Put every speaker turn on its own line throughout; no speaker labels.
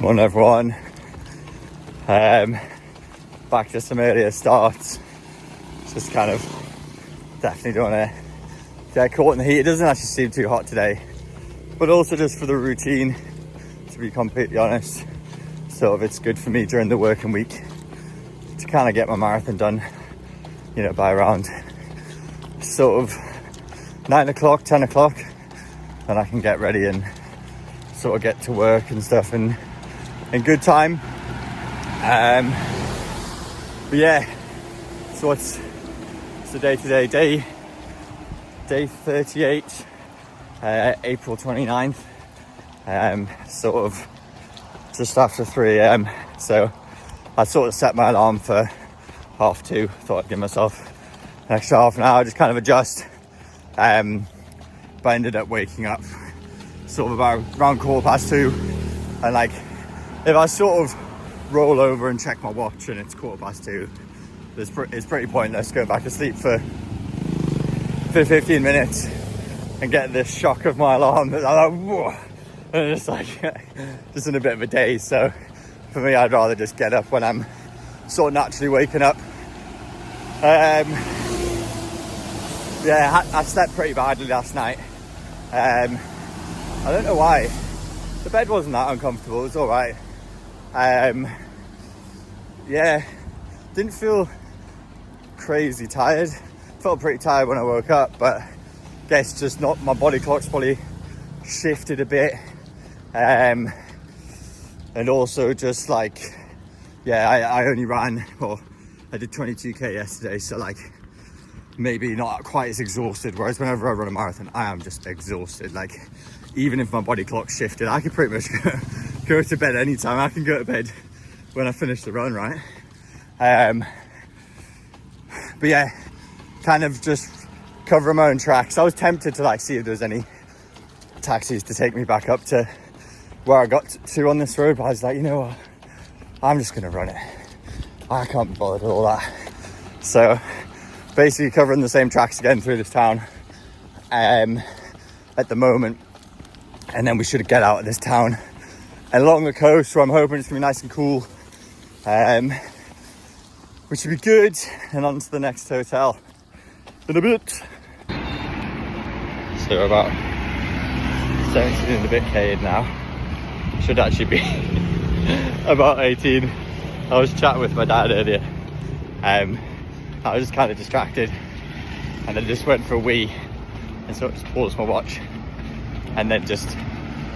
Morning everyone. Back to some earlier starts. Just kind of definitely don't want to get caught in the heat. It doesn't actually seem too hot today, but also just for the routine, to be completely honest. So it's good for me during the working week to kind of get my marathon done, you know, by around sort of 9 o'clock, 10 o'clock, and I can get ready and sort of get to work and stuff in good time. But yeah, so it's the day today, day 38, April 29th, sort of just after 3 a.m. So I sort of set my alarm for 2:30. Thought I'd give myself an extra half an hour, just kind of adjust. But I ended up waking up sort of around 2:15, and like, if I sort of roll over and check my watch and it's 2:15, it's pretty pointless going back to sleep for 15 minutes and get this shock of my alarm that I'm like, whoa, and it's like just in a bit of a daze. So for me, I'd rather just get up when I'm sort of naturally waking up. Yeah, I slept pretty badly last night. I don't know why. The bed wasn't that uncomfortable, it was alright. Yeah, didn't feel crazy tired. Felt pretty tired when I woke up, but guess just not, my body clock's probably shifted a bit. And also just like, yeah, I only ran, well, I did 22k yesterday, so like maybe not quite as exhausted, whereas whenever I run a marathon I am just exhausted. Like, even if my body clock shifted, I could pretty much go to bed anytime. I can go to bed when I finish the run, right? But yeah, kind of just covering my own tracks. I was tempted to like see if there's any taxis to take me back up to where I got to on this road, but I was like, you know what, I'm just gonna run it. I can't be bothered with all that. So basically covering the same tracks again through this town at the moment, and then we should get out of this town and along the coast, where I'm hoping it's gonna be nice and cool, which should be good, and on to the next hotel in a bit. So we're about 17 and a bit K now. Should actually be about 18. I was chatting with my dad earlier. I was just kind of distracted, and I just went for a wee, and so I just paused my watch, and then just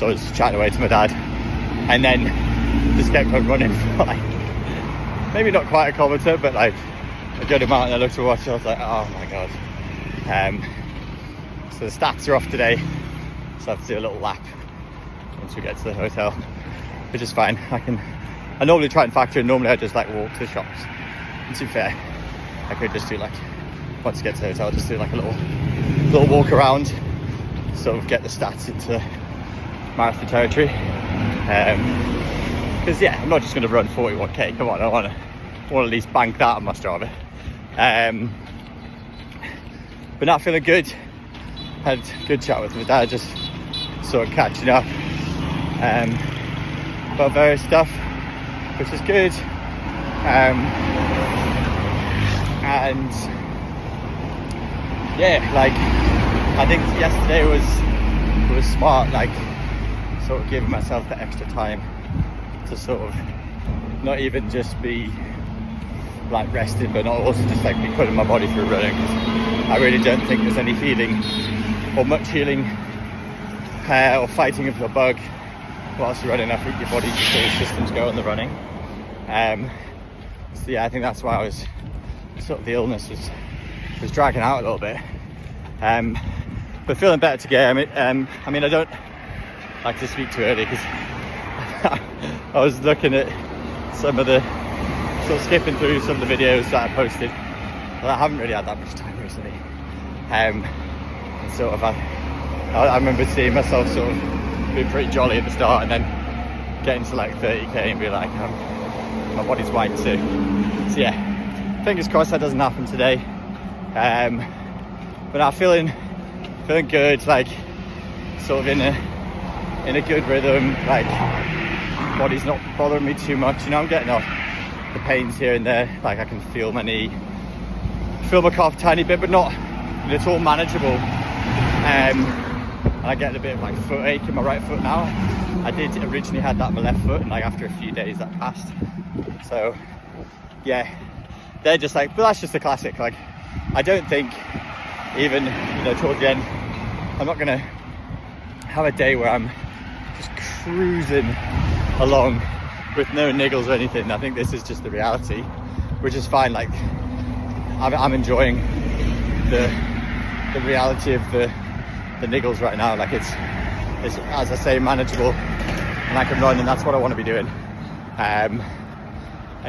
I was chatting away to my dad, and then just kept on running for like, maybe not quite a kilometre, but like a good amount. And I looked at my watch and I was like, oh my god. So the stats are off today, so I have to do a little lap once we get to the hotel, which is fine. I normally try and factor in, normally I just like walk to the shops. And to be fair, I could just do like, once you get to the hotel, just do like a little walk around, sort of get the stats into marathon territory. Because yeah, I'm not just going to run 41k. Come on, I want to at least bank that on my Strava. But not feeling good. Had a good chat with my dad, just sort of catching up about various stuff, which is good. And yeah, like, I think yesterday was smart, like sort of giving myself the extra time to sort of not even just be like rested, but not also just like be putting my body through running, because I really don't think there's any healing or much healing or fighting of the bug whilst you're running. I think your body just let the systems go on the running. So yeah, I think that's why I was sort of, the illness was dragging out a little bit, but feeling better today. I mean I don't like to speak too early, because I was looking at some of the, sort of skipping through some of the videos that I posted, but I haven't really had that much time recently. And sort of I remember seeing myself sort of being pretty jolly at the start, and then getting to like 30k and be like, my body's wiped too. So yeah, fingers crossed that doesn't happen today. But I'm feeling good, like sort of in a good rhythm, like body's not bothering me too much. You know, I'm getting off the pains here and there. Like I can feel my knee, feel my calf a tiny bit, but not, you know, it's all manageable. And I get a bit of like foot ache in my right foot now. I did originally had that in my left foot, and like after a few days that passed. So yeah, they're just like, but that's just a classic. Like I don't think even, you know, towards the end, I'm not gonna have a day where I'm just cruising along with no niggles or anything. I think this is just the reality, which is fine. Like I'm enjoying the reality of the niggles right now. Like it's as I say, manageable, and I can run, and that's what I want to be doing. And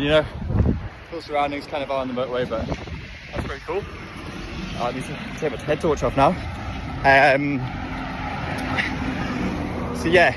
you know, cool surroundings kind of are on the motorway, but that's pretty cool. I need to take my head torch off now. So yeah,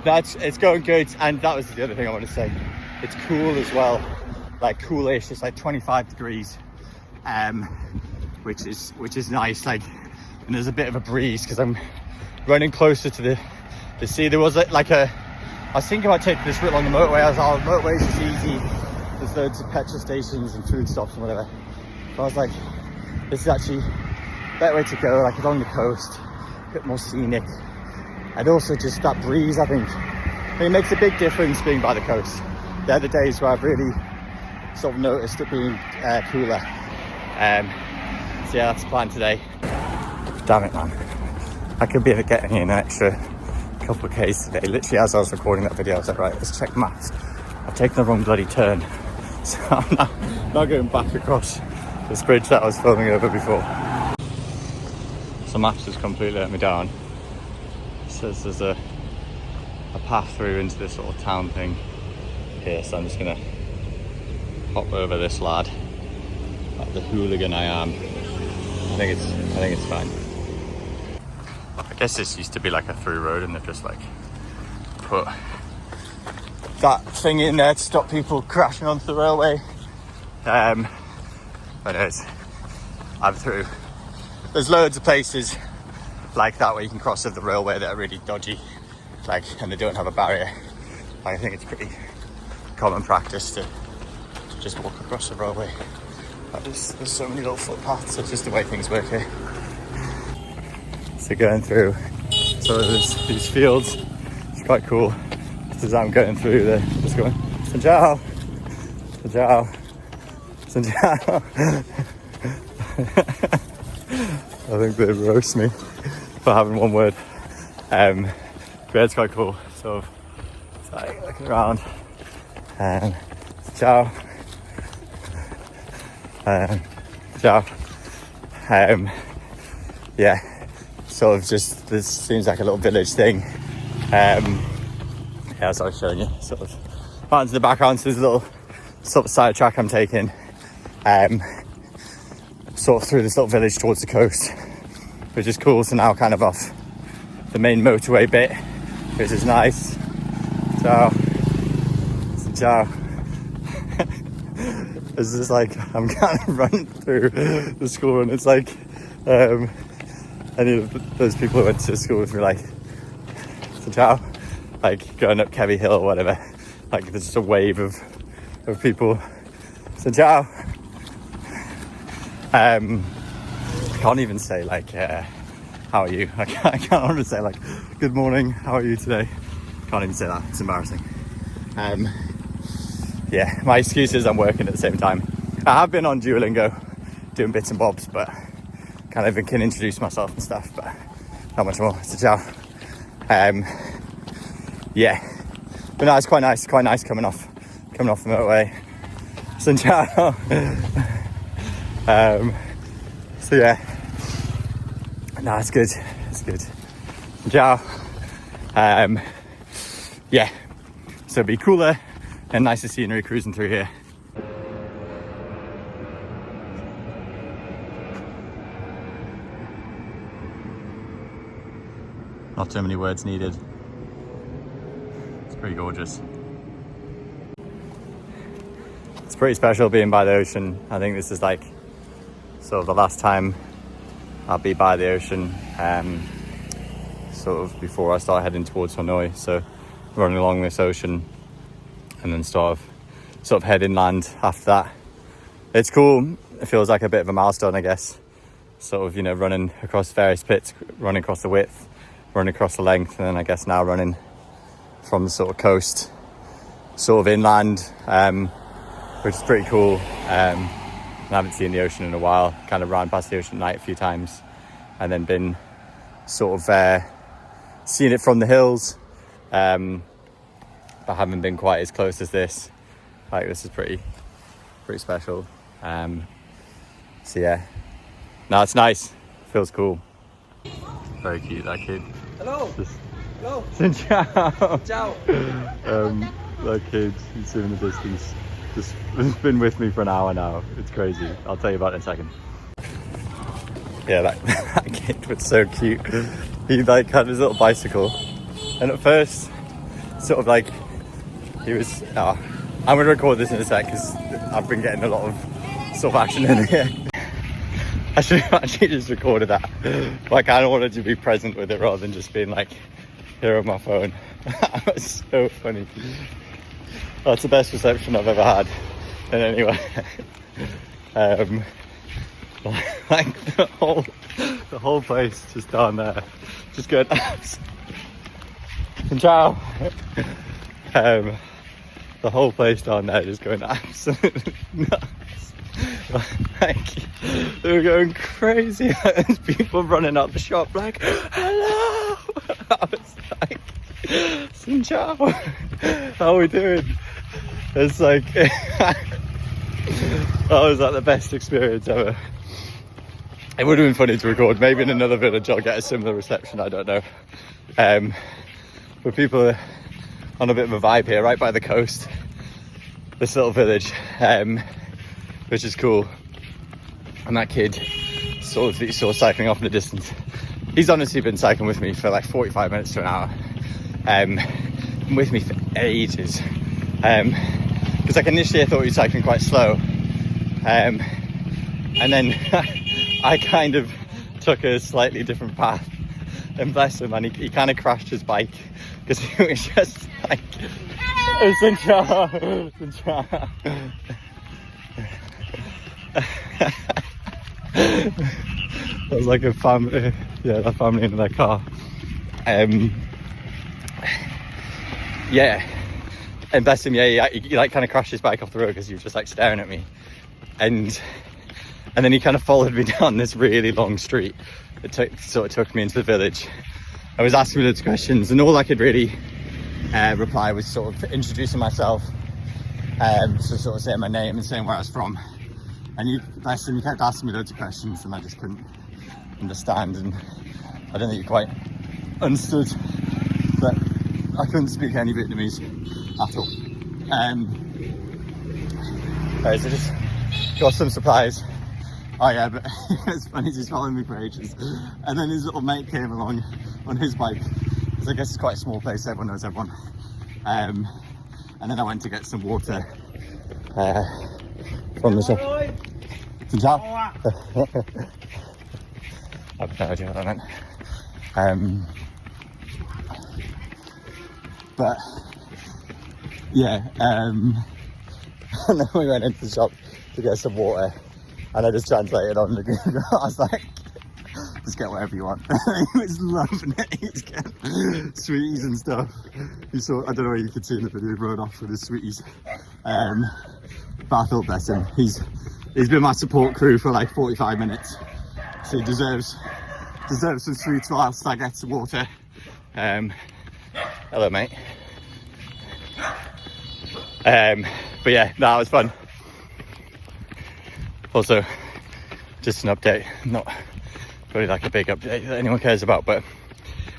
it's going good. And that was the other thing I want to say. It's cool as well, like coolish. It's like 25 degrees, which is nice. Like, and there's a bit of a breeze because I'm running closer to the sea. There was I was thinking about taking this route along the motorway. I was like, oh, the motorway's just easy. There's loads of petrol stations and food stops and whatever. But I was like, this is actually a better way to go, like along the coast, a bit more scenic. And also just that breeze, I think it makes a big difference being by the coast. They're the days where I've really sort of noticed it being cooler. So yeah, that's the plan today. Damn it, man. I could be getting in an extra couple of Ks today. Literally as I was recording that video, I was like, right, let's check maps. I've taken the wrong bloody turn. So I'm now going back across this bridge that I was filming over before. So maps has completely let me down. It says there's a path through into this little town thing here, so I'm just gonna hop over this lad. Like the hooligan I am. I think it's fine. I guess this used to be like a through road, and they've just like put that thing in there to stop people crashing onto the railway. But anyways, I'm through. There's loads of places like that where you can cross over the railway that are really dodgy, like, and they don't have a barrier. I think it's pretty common practice to just walk across the railway. But there's so many little footpaths. It's just the way things work here. So going through sort of these fields, it's quite cool. Just as I'm going through there, just going, Sanjao, Sanjao, Sanjao. I think they'd roast me for having one word. But it's quite cool. So it's like looking around, and ciao, ciao. Yeah, sort of just, this seems like a little village thing. Yeah, as I was showing you, sort of mountains in the background. So there's a little sort of side track I'm taking, sort of through this little village towards the coast, which is cool. So now kind of off the main motorway bit, which is nice. Ciao, ciao. It's just like, I'm kind of running through the school, and it's like, any of those people who went to school with me, like, ciao, like going up Kevy Hill or whatever, like there's just a wave of people. So ciao. I can't even say like, how are you? I can't honestly say like, good morning, how are you today? Can't even say that, it's embarrassing. Yeah, my excuse is I'm working at the same time. I have been on Duolingo doing bits and bobs, but kind of can introduce myself and stuff, but not much more. So ciao. Yeah, but no, it's quite nice coming off the motorway. So ciao. So yeah, no, it's good. Ciao. Yeah, so it'll be cooler and nicer scenery cruising through here. Not too many words needed. It's pretty gorgeous. It's pretty special being by the ocean. I think this is like sort of the last time I'll be by the ocean, sort of before I start heading towards Hanoi. So running along this ocean, and then sort of head inland after that. It's cool. It feels like a bit of a milestone, I guess. Sort of, you know, running across various pits, running across the width, running across the length, and then I guess now running from the sort of coast, sort of inland, which is pretty cool. I haven't seen the ocean in a while. Kind of ran past the ocean at night a few times, and then been sort of seeing it from the hills, but haven't been quite as close as this. Like, this is pretty special. So yeah, no, it's nice. Feels cool. Very cute, that kid.
Hello. Hello.
Ciao.
Ciao.
That kid, he's in the distance. Just has been with me for an hour now. It's crazy. I'll tell you about it in a second. Yeah, that kid was so cute. He like had his little bicycle, and at first, sort of like, he was. I'm gonna record this in a sec because I've been getting a lot of sort of action in here. I should have actually just recorded that. But I kind of wanted to be present with it rather than just being like here on my phone. That was so funny. That's the best reception I've ever had in anywhere. Like the whole place just down there, just going and ciao. The whole place down there just going absolutely nuts. Like, they were going crazy. There's people running out the shop like, hello. I was like, ciao. How are we doing? It's like, that was like the best experience ever. It would have been funny to record. Maybe in another village I'll get a similar reception, I don't know. But people are on a bit of a vibe here, right by the coast. This little village, which is cool. And that kid, sort of cycling off in the distance. He's honestly been cycling with me for like 45 minutes to an hour. Been with me for ages. Because like initially I thought he was cycling quite slow. And then I kind of took a slightly different path. And bless him, and he kind of crashed his bike because he was just like, It was like a family, a family in their car. Yeah, and bless him, he like kind of crashed his bike off the road because he was just like staring at me, and then he kind of followed me down this really long street. It took me into the village. I was asking me loads of questions, and all I could really reply was sort of introducing myself, so sort of saying my name and saying where I was from. And he kept asking me loads of questions, and I just couldn't understand, and I don't think he quite understood that I couldn't speak any Vietnamese at all. So just got some supplies. Oh yeah, but it's funny, he's following me for ages. And then his little mate came along on his bike, because I guess it's quite a small place, everyone knows everyone. And then I went to get some water from the shop. I've no idea what that meant. But yeah, and then we went into the shop to get some water, and I just translated on the Google. I was like, just get whatever you want. He was loving it. He's getting sweeties and stuff. I don't know what you could see in the video, he rode off with his sweeties. But I thought, bless him, he's been my support crew for like 45 minutes, so he deserves some sweets whilst I get some water. Hello mate. But yeah, that was fun. Also, just an update, not really like a big update that anyone cares about, but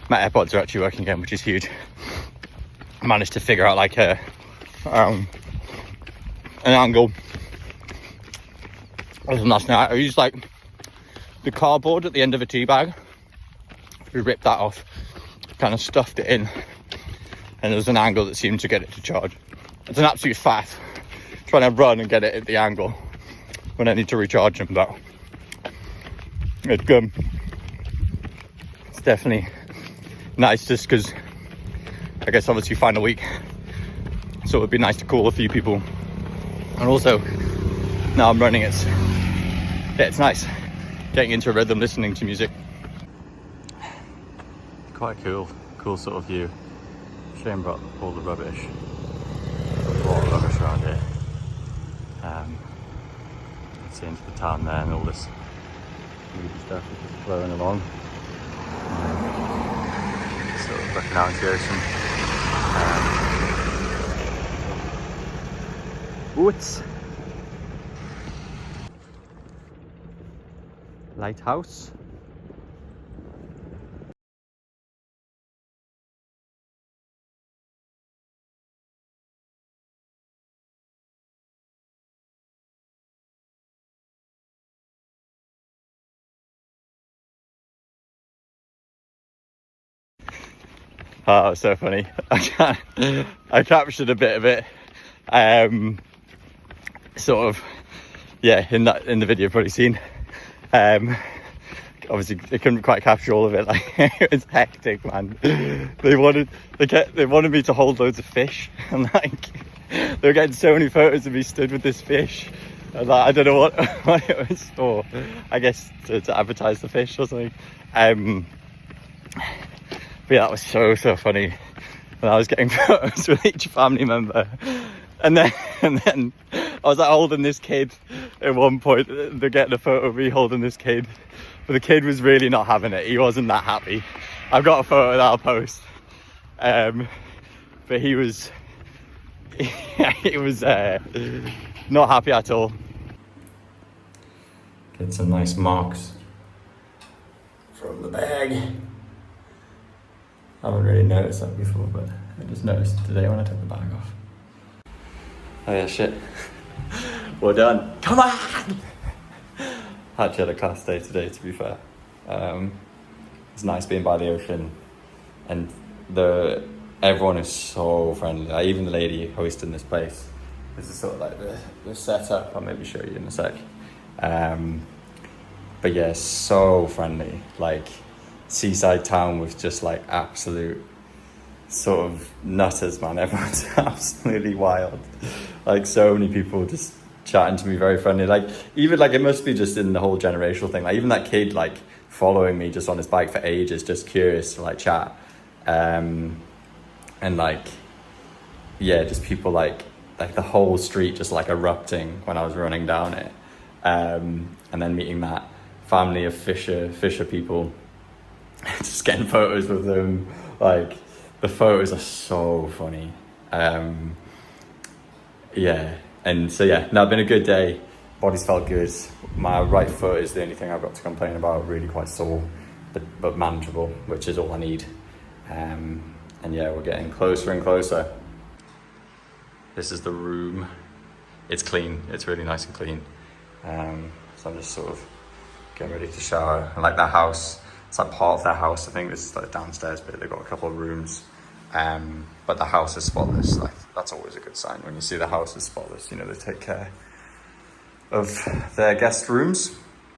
my AirPods are actually working again, which is huge. I managed to figure out like an angle. Other than last night, I used like the cardboard at the end of a tea bag. We ripped that off, kind of stuffed it in, and there was an angle that seemed to get it to charge. It's an absolute faff trying to run and get it at the angle when I need to recharge them, but it's good. It's definitely nice just because I guess obviously final week, so it would be nice to call a few people. And also, now I'm running, it's nice getting into a rhythm, listening to music. Quite cool sort of view. Shame about all the rubbish. There's a lot of rubbish around here. You can see into the town there, and all this movie stuff is just flowing along. Sort of looking out into the ocean. Woods. Lighthouse. Oh, it was so funny. I captured a bit of it. Sort of, yeah, in the video you've probably seen. Obviously they couldn't quite capture all of it. Like, it was hectic, man. They wanted me to hold loads of fish, and like they were getting so many photos of me stood with this fish. And like, I don't know what it was for. I guess to advertise the fish or something. But yeah, that was so funny. And I was getting photos with each family member, and then I was like holding this kid. At one point, they're getting a photo of me holding this kid, but the kid was really not having it. He wasn't that happy. I've got a photo that I'll post. But he was not happy at all. Get some nice marks from the bag. I haven't really noticed that before, but I just noticed today when I took the bag off. Oh yeah, shit. We're done. Come on! Actually had a class day today, to be fair. It's nice being by the ocean, and everyone is so friendly. Like, even the lady hosting this place. This is sort of like the setup. I'll maybe show you in a sec. But yeah, so friendly. Like, seaside town with just like absolute sort of nutters, man. Everyone's absolutely wild. Like, so many people just chatting to me, very friendly. Like, even like it must be just in the whole generational thing. Like, even that kid like following me just on his bike for ages, just curious to like chat. And like, yeah, just people like the whole street just like erupting when I was running down it. And then meeting that family of fisher people, just getting photos with them. Like, the photos are so funny. Yeah, and so yeah, no, it's been a good day. Body's felt good. My right foot is the only thing I've got to complain about. Really quite sore, but manageable, which is all I need. And yeah, we're getting closer and closer. This is the room. It's clean. It's really nice and clean. So I'm just sort of getting ready to shower. And like that house, it's like part of their house. I think this is like downstairs bit. They've got a couple of rooms. But the house is spotless. Like, that's always a good sign when you see the house is spotless. You know, they take care of their guest rooms.